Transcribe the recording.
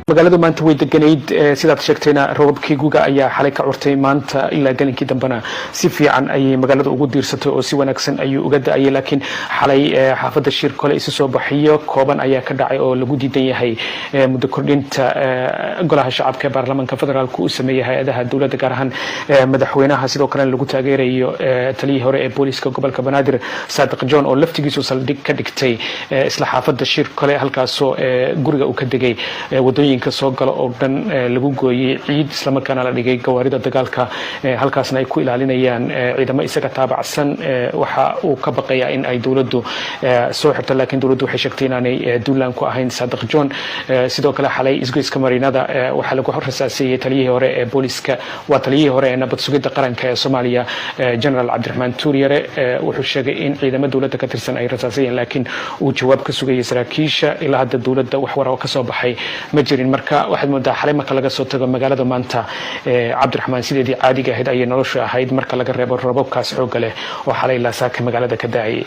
magaalada maanta way deganayd sidaad sheegtayna roobabkii guga ayaa xalay ka curtay maanta ilaa galinkii dambana si fiican ay magaalada ugu diirsatay oo si wanaagsan ayuu uga da'ay laakiin xalay xaafadda shir kale isu soo baxiyo kooban ayaa ka dhacay oo lagu diidan yahay muddo kordhinta golaha shacabka ee baarlamaanka federaalka uu sameeyay hay'adaha dawladda gaar ahaan madaxweynaha sidoo kale lagu taageerayo taliyihii hore ee booliska gobolka Banaadir Saadiq John oo laftigiisu saldhig ka dhigtay isla xaafadda shir kale halkaasoo guriga uu ka degay wadooyin soo galo oo dhan lagu gooyay ciid isla markaana la dhigay gawaarida dagaalka halkaasna ay ku ilaalinayaan ciidamo isaga taabacsan waxa uu ka baqayaa in ay dawladdu soo xirto laakiin dawladdu waxay sheegtay inaanay duulaan ku ahayn Saadiq John sidoo kale xalay isgoyska Mariinada waxa lagu rasaasiyay taliyihii hore ee booliska waa taliyihii hore ee nabad sugidda qaranka ee Soomaaliya General Cabdiraxmaan Tuuriyare wuxuu sheegay in ciidamada dawladda ka tirsan ay rasaasiyeen laakiin uu jawaab ka sugayay saraakiisha ilaa hadda dawladda wax war oo ka soo baxay ma jirin marka waxaad moodaa xalay marka laga soo tago magaalada maanta Cabdiraxmaan sideedii caadiga ahayd ay noloshu ahayd marka laga reebo roobabkaas xoog leh oo xalay la saakay magaalada ka daayay